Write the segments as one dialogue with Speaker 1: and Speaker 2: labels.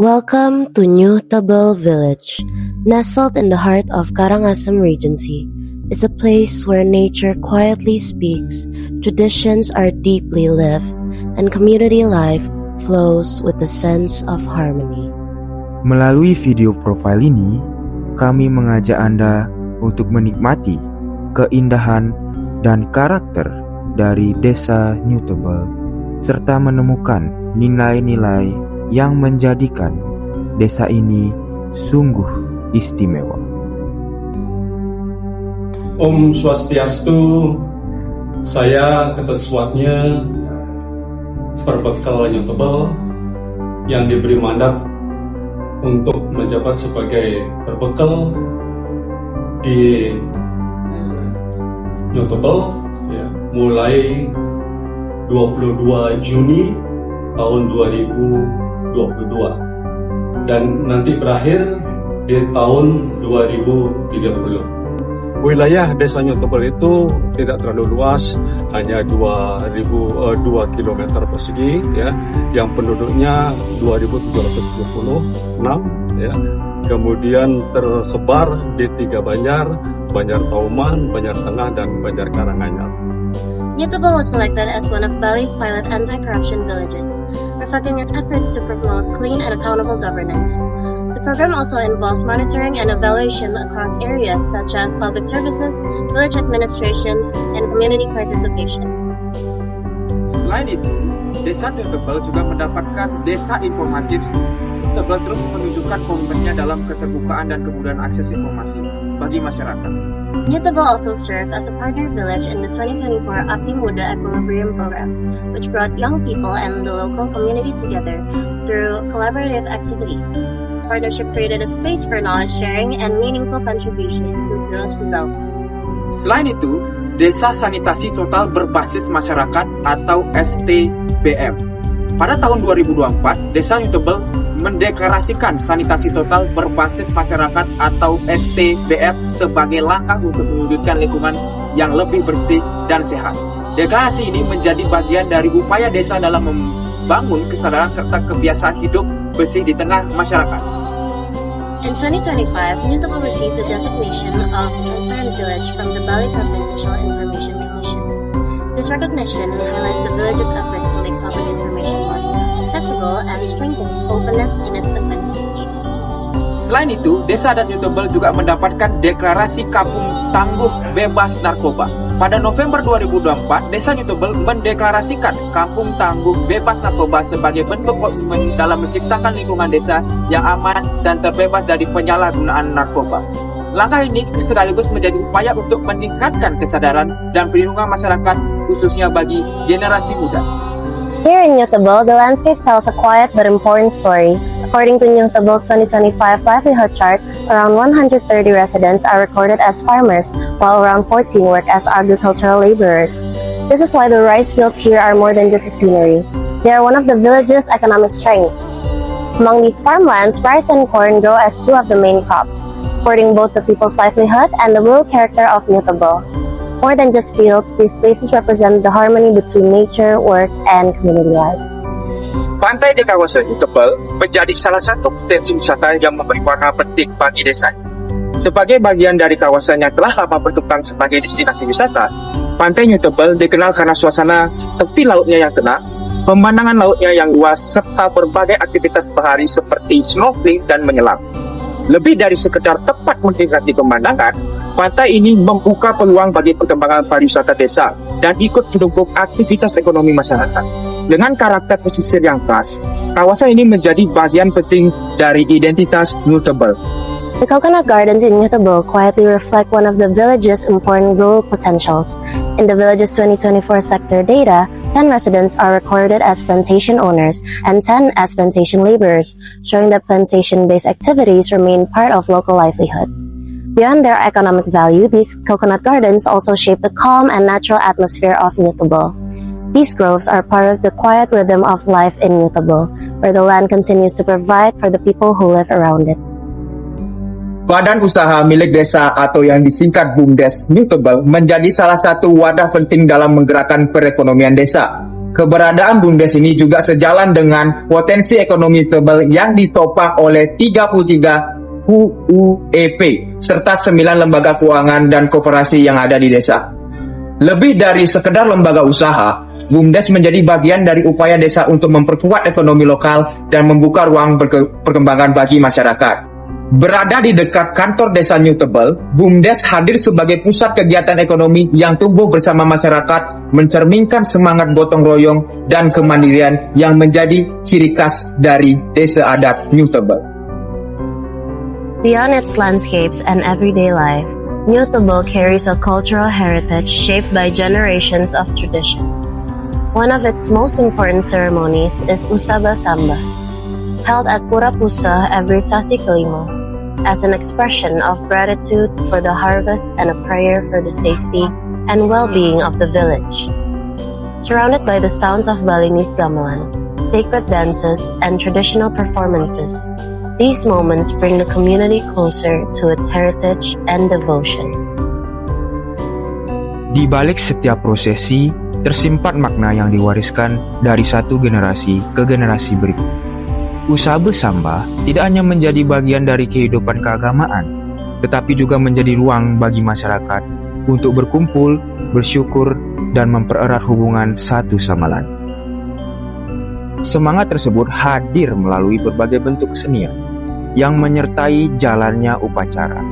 Speaker 1: Welcome to New Tabel Village. Nestled in the heart of Karangasem Regency, is a place where nature quietly speaks, traditions are deeply lived, and community life flows with a sense of harmony.
Speaker 2: Melalui video profile ini, kami mengajak Anda untuk menikmati keindahan dan karakter dari Desa New Tabel, serta menemukan nilai-nilai yang menjadikan desa ini sungguh istimewa.
Speaker 3: Om Swastiastu, saya Ketut Swatnya, perbekal New Tabel yang diberi mandat untuk menjabat sebagai perbekal di New Tabel ya, mulai 22 Juni tahun 2022 dan nanti berakhir di tahun 2030. Wilayah Desa New Tabel itu tidak terlalu luas, hanya 2 km persegi ya, yang penduduknya 2.776 ya. Kemudian tersebar di 3 banjar, Banjar Tauman, Banjar Tengah, dan Banjar Karanganyar.
Speaker 4: New Tabel was selected as one of Bali's pilot anti-corruption villages, reflecting its efforts to promote clean and accountable governance. The program also involves monitoring and evaluation across areas such as public services, village administrations, and community participation.
Speaker 5: Selain itu, Desa New Tabel juga mendapatkan desa informatif. New Tabel terus menunjukkan komitmennya dalam keterbukaan dan kemudahan akses informasi bagi masyarakat.
Speaker 4: New Tabel also served as a partner village in the 2024 Abdi Muda Equilibrium program, which brought young people and the local community together through collaborative activities. The partnership created a space for knowledge sharing and meaningful contributions to village development.
Speaker 5: Selain itu, Desa Sanitasi Total Berbasis Masyarakat atau STBM. Pada tahun 2024, Desa New Tabel mendeklarasikan sanitasi total berbasis masyarakat atau STBM sebagai langkah untuk mewujudkan lingkungan yang lebih bersih dan sehat. Deklarasi ini menjadi bagian dari upaya desa dalam membangun kesadaran serta kebiasaan hidup bersih di tengah masyarakat.
Speaker 4: In 2025, New Tabel received the designation of Transparent Village from the Bali Provincial Information Commission. This recognition highlights the village's efforts to make public information more accessible and strengthen openness in its administration.
Speaker 5: Selain itu, Desa dan New Tabel juga mendapatkan deklarasi Kampung Tangguh Bebas Narkoba. Pada November 2024, Desa New Tabel mendeklarasikan Kampung Tangguh Bebas Narkoba sebagai bentuk komitmen dalam menciptakan lingkungan desa yang aman dan terbebas dari penyalahgunaan narkoba. Langkah ini sekaligus menjadi upaya untuk meningkatkan kesadaran dan perlindungan masyarakat, khususnya bagi generasi muda.
Speaker 4: Here in New Tabel, the landscape tells a quiet but important story. According to New Tabel's 2025 livelihood chart, around 130 residents are recorded as farmers, while around 14 work as agricultural laborers. This is why the rice fields here are more than just a scenery. They are one of the village's economic strengths. Among these farmlands, rice and corn grow as 2 of the main crops, supporting both the people's livelihood and the rural character of New Tabel. More than just fields, these spaces represent the harmony between nature, work, and community life.
Speaker 5: Pantai di kawasan New Tabel menjadi salah satu potensi wisata yang memberi warna penting bagi desa. Sebagai bagian dari kawasan yang telah lama berkembang sebagai destinasi wisata, Pantai New Tabel dikenal karena suasana tepi lautnya yang tenang, pemandangan lautnya yang luas, serta berbagai aktivitas bahari seperti snorkeling dan menyelam. Lebih dari sekedar tempat menikmati pemandangan, pantai ini membuka peluang bagi perkembangan pariwisata desa dan ikut mendukung aktivitas ekonomi masyarakat. Dengan karakter pesisir yang khas, kawasan ini menjadi bagian penting dari identitas New Tabel.
Speaker 4: The coconut gardens in New Tabel quietly reflect one of the village's important rural potentials. In the village's 2024 sector data, 10 residents are recorded as plantation owners and 10 as plantation laborers, showing that plantation-based activities remain part of local livelihood. Beyond their economic value, these coconut gardens also shape the calm and natural atmosphere of New Tabel. These groves are part of the quiet rhythm of life in New Tabel, where the land continues to provide for the people who live around it.
Speaker 5: Badan usaha milik desa atau yang disingkat BUMDes New Tebel menjadi salah satu wadah penting dalam menggerakkan perekonomian desa. Keberadaan BUMDes ini juga sejalan dengan potensi ekonomi Tebel yang ditopang oleh 33 UUEP serta 9 lembaga keuangan dan koperasi yang ada di desa. Lebih dari sekedar lembaga usaha, BUMDes menjadi bagian dari upaya desa untuk memperkuat ekonomi lokal dan membuka ruang perkembangan bagi masyarakat. Berada di dekat kantor desa New Tebel, BUMDes hadir sebagai pusat kegiatan ekonomi yang tumbuh bersama masyarakat, mencerminkan semangat gotong royong dan kemandirian yang menjadi ciri khas dari desa adat New Tebel.
Speaker 4: Beyond its landscapes and everyday life, New Tebel carries a cultural heritage shaped by generations of tradition. One of its most important ceremonies is Usaba Samba, held at Pura Pusa every Sasi Kelima, as an expression of gratitude for the harvest and a prayer for the safety and well-being of the village. Surrounded by the sounds of Balinese gamelan, sacred dances, and traditional performances, these moments bring the community closer to its heritage and devotion.
Speaker 2: Di balik setiap prosesi, tersimpan makna yang diwariskan dari satu generasi ke generasi berikutnya. Usaba Samba tidak hanya menjadi bagian dari kehidupan keagamaan, tetapi juga menjadi ruang bagi masyarakat untuk berkumpul, bersyukur, dan mempererat hubungan satu sama lain. Semangat tersebut hadir melalui berbagai bentuk kesenian yang menyertai jalannya upacara.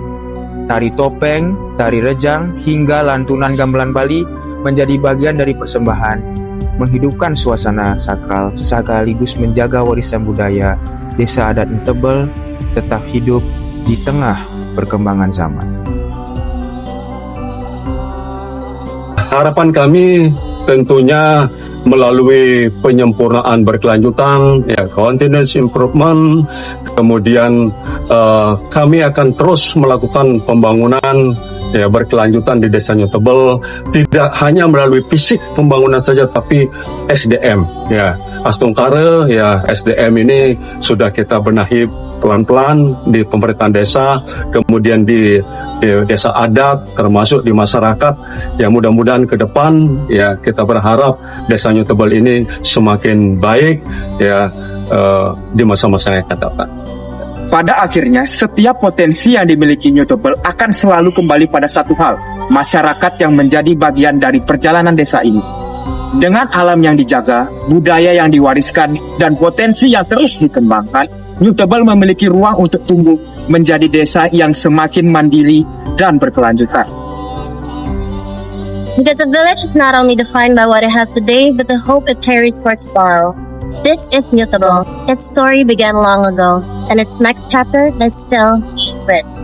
Speaker 2: Tari topeng, tari rejang, hingga lantunan gamelan Bali menjadi bagian dari persembahan, menghidupkan suasana sakral sekaligus menjaga warisan budaya desa adat New Tebel tetap hidup di tengah perkembangan zaman.
Speaker 3: Harapan kami tentunya melalui penyempurnaan berkelanjutan, ya, continuous improvement. Kemudian kami akan terus melakukan pembangunan, ya, berkelanjutan di Desa New Tebel, tidak hanya melalui fisik pembangunan saja, tapi SDM, ya, Astungkare, ya, SDM ini sudah kita benahi pelan-pelan di pemerintahan desa, kemudian di desa adat, termasuk di masyarakat. Ya, mudah-mudahan ke depan, ya, kita berharap Desa New Tebel ini semakin baik, ya, di masa-masa yang akan datang.
Speaker 5: Pada akhirnya, setiap potensi yang dimiliki New Tebel akan selalu kembali pada satu hal, masyarakat yang menjadi bagian dari perjalanan desa ini. Dengan alam yang dijaga, budaya yang diwariskan, dan potensi yang terus dikembangkan, New Tebel memiliki ruang untuk tumbuh menjadi desa yang semakin mandiri dan berkelanjutan.
Speaker 4: Because a village is not only defined by what it has today, but the hope it carries for tomorrow. This is New Tebel. Its story began long ago, and its next chapter is still being written.